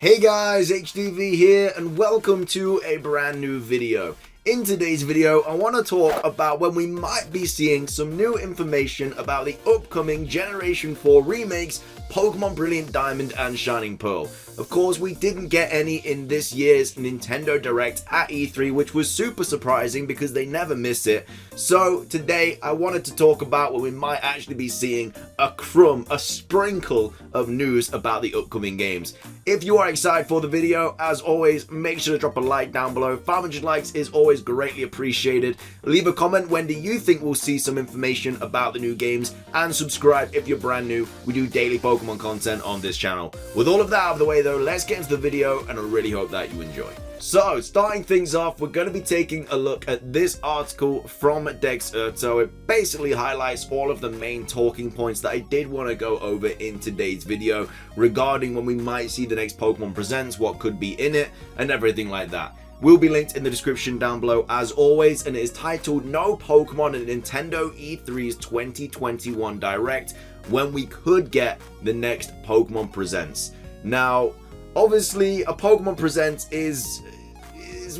Hey guys, HDvee here and welcome to a brand new video. In today's video, I want to talk about when we might be seeing some new information about the upcoming Generation 4 remakes, Pokemon Brilliant Diamond and Shining Pearl. Of course, we didn't get any in this year's Nintendo Direct at E3, which was super surprising because they never miss it. So today, I wanted to talk about when we might actually be seeing a sprinkle of news about the upcoming games. If you are excited for the video, as always, make sure to drop a like down below. 500 likes is always greatly appreciated. Leave a comment, when do you think we'll see some information about the new games, and subscribe if you're brand new. We do daily Pokemon content on this channel. With all of that out of the way though, let's get into the video and I really hope that you enjoy. So, starting things off, we're going to be taking a look at this article from So it basically highlights all of the main talking points that I did want to go over in today's video regarding when we might see the next Pokemon Presents, what could be in it, and everything like that. Will be linked in the description down below as always, and it is titled No Pokemon at Nintendo E3's 2021 Direct, when we could get the next Pokemon Presents. Now, obviously, a Pokemon Presents is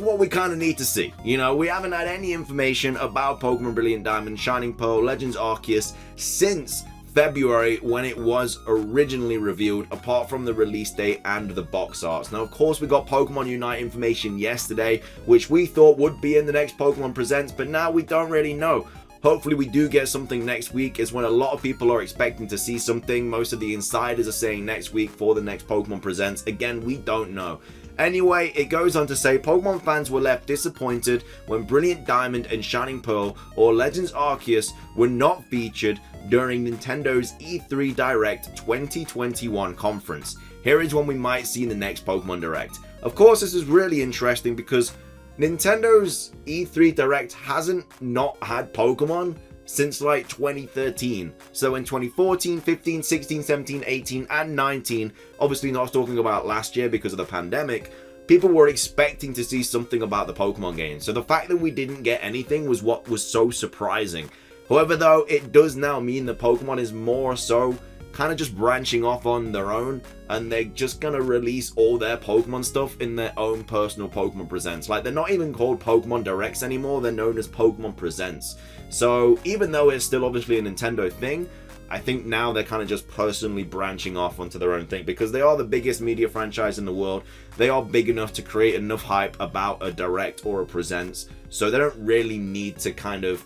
what we kind of need to see. You know, we haven't had any information about Pokemon Brilliant Diamond, Shining Pearl, Legends Arceus since February when it was originally revealed, apart from the release date and the box arts. Now, of course, we got Pokemon Unite information yesterday, which we thought would be in the next Pokemon Presents, but now we don't really know. Hopefully we do get something next week, is when a lot of people are expecting to see something. Most of the insiders are saying next week for the next Pokemon Presents. Again, we don't know. Anyway, it goes on to say Pokemon fans were left disappointed when Brilliant Diamond and Shining Pearl or Legends Arceus were not featured during Nintendo's E3 Direct 2021 conference. Here is when we might see the next Pokemon Direct. Of course, this is really interesting because Nintendo's E3 Direct hasn't not had Pokemon since like 2013. So in 2014, 15, 16, 17, 18, and 19, obviously not talking about last year because of the pandemic, people were expecting to see something about the Pokemon game. So the fact that we didn't get anything was what was so surprising. However, though, it does now mean that Pokemon is more so kind of just branching off on their own, and they're just gonna release all their Pokemon stuff in their own personal Pokemon Presents. Like, they're not even called Pokemon Directs anymore, they're known as Pokemon Presents. So even though it's still obviously a Nintendo thing, I think now they're kind of just personally branching off onto their own thing, because they are the biggest media franchise in the world. They are big enough to create enough hype about a Direct or a Presents, so they don't really need to kind of,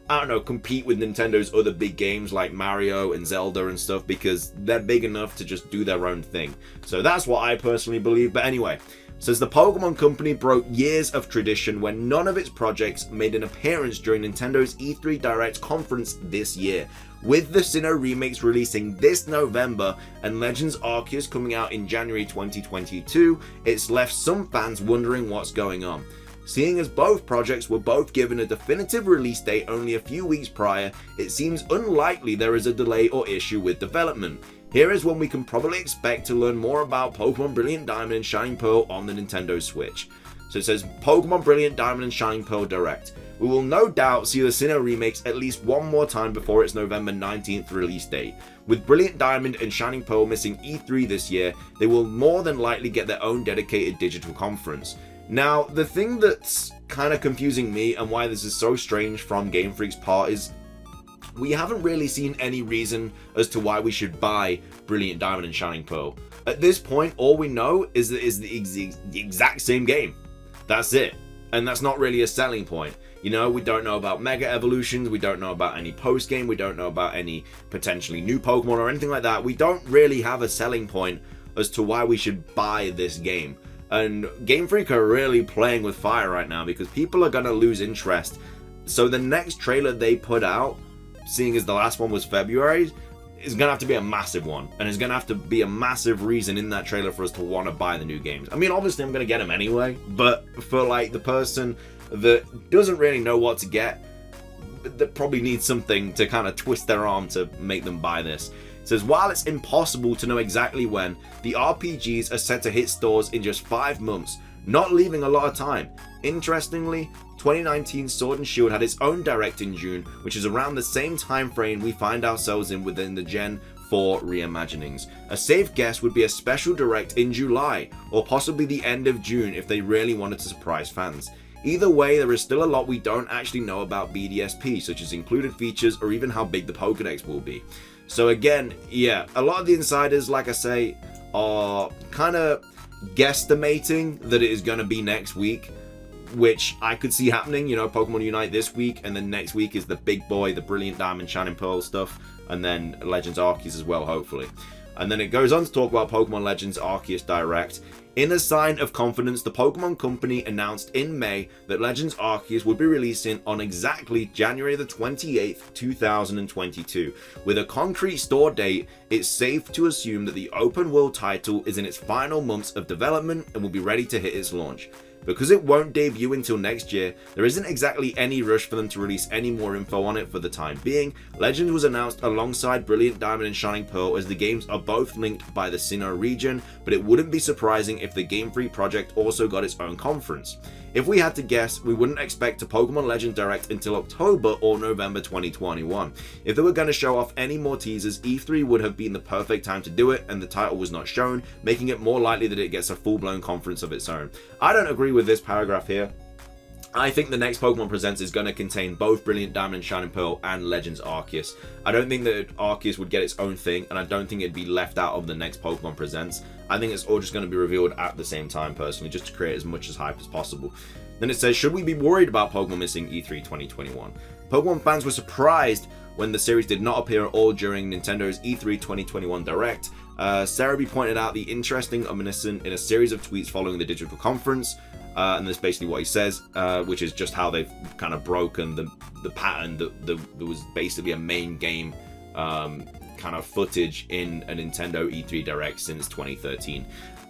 I don't know, compete with Nintendo's other big games like Mario and Zelda and stuff, because they're big enough to just do their own thing. So that's what I personally believe. But anyway, says the Pokemon Company broke years of tradition when none of its projects made an appearance during Nintendo's E3 Direct conference this year. With the Sinnoh remakes releasing this November and Legends Arceus coming out in January 2022, it's left some fans wondering what's going on. Seeing as both projects were both given a definitive release date only a few weeks prior, it seems unlikely there is a delay or issue with development. Here is when we can probably expect to learn more about Pokemon Brilliant Diamond and Shining Pearl on the Nintendo Switch. So it says Pokemon Brilliant Diamond and Shining Pearl Direct. We will no doubt see the Sinnoh remakes at least one more time before its November 19th release date. With Brilliant Diamond and Shining Pearl missing E3 this year, they will more than likely get their own dedicated digital conference. Now, the thing that's kind of confusing me and why this is so strange from Game Freak's part is we haven't really seen any reason as to why we should buy Brilliant Diamond and Shining Pearl. At this point, all we know is that it's the exact same game. That's it. And that's not really a selling point. You know, we don't know about Mega Evolutions, we don't know about any post-game, we don't know about any potentially new Pokemon or anything like that. We don't really have a selling point as to why we should buy this game. And Game Freak are really playing with fire right now because people are going to lose interest. So the next trailer they put out, seeing as the last one was February, is going to have to be a massive one. And it's going to have to be a massive reason in that trailer for us to want to buy the new games. I mean, obviously I'm going to get them anyway, but for like the person that doesn't really know what to get, that probably needs something to kind of twist their arm to make them buy this. It says, while it's impossible to know exactly when, the RPGs are set to hit stores in just 5 months, not leaving a lot of time. Interestingly, 2019 Sword and Shield had its own Direct in June, which is around the same time frame we find ourselves in within the Gen 4 reimaginings. A safe guess would be a special direct in July, or possibly the end of June if they really wanted to surprise fans. Either way, there is still a lot we don't actually know about BDSP, such as included features or even how big the Pokédex will be. So again, yeah, a lot of the insiders, like I say, are kind of guesstimating that it is going to be next week, which I could see happening. You know, Pokemon Unite this week, and then next week is the big boy, the Brilliant Diamond, Shining Pearl stuff, and then Legends Arceus as well, hopefully. And then it goes on to talk about Pokemon Legends Arceus Direct. In a sign of confidence, the Pokemon Company announced in May that Legends Arceus would be releasing on exactly January the 28th, 2022. With a concrete store date, it's safe to assume that the open world title is in its final months of development and will be ready to hit its launch. Because it won't debut until next year, there isn't exactly any rush for them to release any more info on it for the time being. Legends was announced alongside Brilliant Diamond and Shining Pearl, as the games are both linked by the Sinnoh region, but it wouldn't be surprising if the Game Freak project also got its own conference. If we had to guess, we wouldn't expect a Pokemon Legends Direct until October or November 2021. If they were going to show off any more teasers, E3 would have been the perfect time to do it, and the title was not shown, making it more likely that it gets a full-blown conference of its own. I don't agree with this paragraph here. I think the next Pokemon Presents is going to contain both Brilliant Diamond and Shining Pearl and Legends Arceus. I don't think that Arceus would get its own thing, and I don't think it'd be left out of the next Pokemon Presents. I think it's all just going to be revealed at the same time, personally, just to create as much as hype as possible. Then it says, should we be worried about Pokemon missing E3 2021? Pokemon fans were surprised when the series did not appear at all during Nintendo's E3 2021 Direct. Cerebi pointed out the interesting omission in a series of tweets following the digital conference. And that's basically what he says, which is just how they've kind of broken the pattern that there was basically a main game kind of footage in a Nintendo E3 Direct since 2013.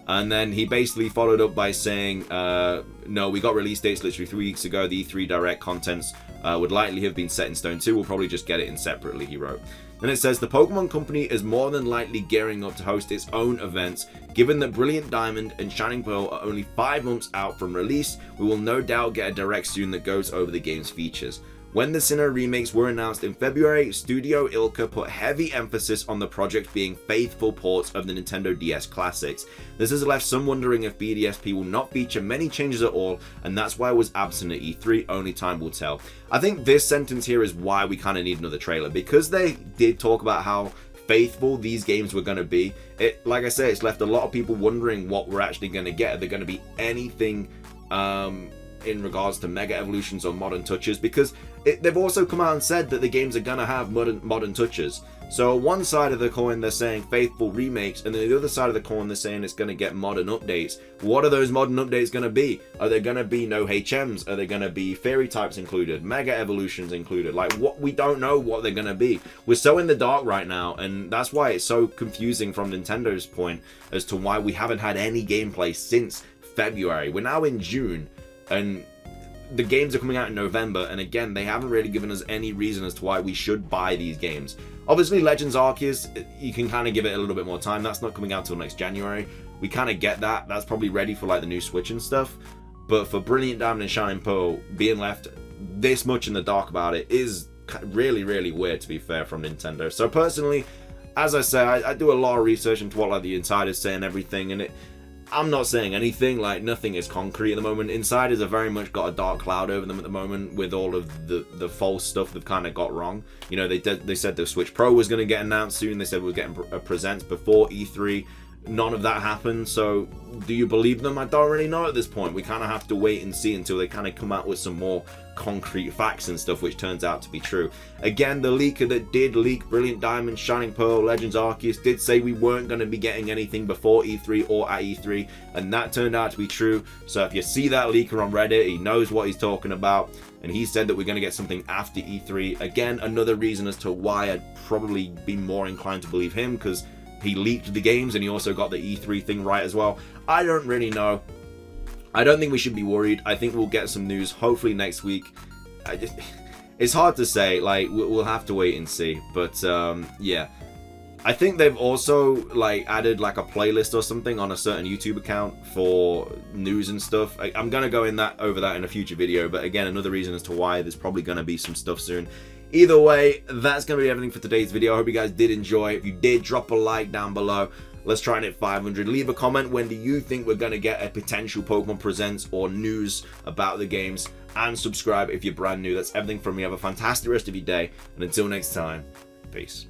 And then he basically followed up by saying, no, we got release dates literally 3 weeks ago. The E3 Direct contents would likely have been set in stone too. We'll probably just get it in separately, he wrote. Then it says, the Pokemon Company is more than likely gearing up to host its own events. Given that Brilliant Diamond and Shining Pearl are only 5 months out from release, we will no doubt get a Direct soon that goes over the game's features. When the Sinnoh remakes were announced in February, Studio Ilka put heavy emphasis on the project being faithful ports of the Nintendo DS classics. This has left some wondering if BDSP will not feature many changes at all, and that's why it was absent at E3, only time will tell. I think this sentence here is why we kind of need another trailer, because they did talk about how faithful these games were going to be. Like I say, it's left a lot of people wondering what we're actually going to get. Are there going to be anything in regards to Mega Evolutions or Modern Touches? Because they've also come out and said that the games are going to have modern touches. So one side of the coin they're saying faithful remakes, and then the other side of the coin they're saying it's going to get modern updates. What are those modern updates going to be? Are there going to be no HMs? Are there going to be fairy types included? Mega Evolutions included? Like, what? We don't know what they're going to be. We're so in the dark right now, and that's why it's so confusing from Nintendo's point as to why we haven't had any gameplay since February. We're now in June, and the games are coming out in November, and again, they haven't really given us any reason as to why we should buy these games. Obviously, Legends Arceus, you can kind of give it a little bit more time. That's not coming out till next January. We kind of get that. That's probably ready for like the new Switch and stuff. But for Brilliant Diamond and Shining Pearl, being left this much in the dark about it is really, really weird, to be fair, from Nintendo. So personally, as I say, I do a lot of research into what like the insiders say and everything, and I'm not saying anything, like nothing is concrete at the moment. Insiders have very much got a dark cloud over them at the moment with all of the false stuff they've kind of got wrong. You know, they said the Switch Pro was going to get announced soon. They said we were getting a presents before E3. None of that happened. So do you believe them? I don't really know at this point. We kind of have to wait and see until they kind of come out with some more concrete facts and stuff, which turns out to be true. Again, the leaker that did leak Brilliant Diamond, Shining Pearl, Legends Arceus did say we weren't going to be getting anything before E3 or at E3, and that turned out to be true. So if you see that leaker on Reddit, he knows what he's talking about, and he said that we're going to get something after E3. Again, another reason as to why I'd probably be more inclined to believe him, because he leaked the games and he also got the E3 thing right as well. I don't really know. I don't think we should be worried. I think we'll get some news hopefully next week. It's hard to say. Like, we'll have to wait and see. But yeah, I think they've also like added like a playlist or something on a certain YouTube account for news and stuff. I'm gonna go over that in a future video. But again, another reason as to why there's probably gonna be some stuff soon. Either way, that's going to be everything for today's video. I hope you guys did enjoy. If you did, drop a like down below. Let's try and hit 500. Leave a comment. When do you think we're going to get a potential Pokemon Presents or news about the games? And subscribe if you're brand new. That's everything from me. Have a fantastic rest of your day. And until next time, peace.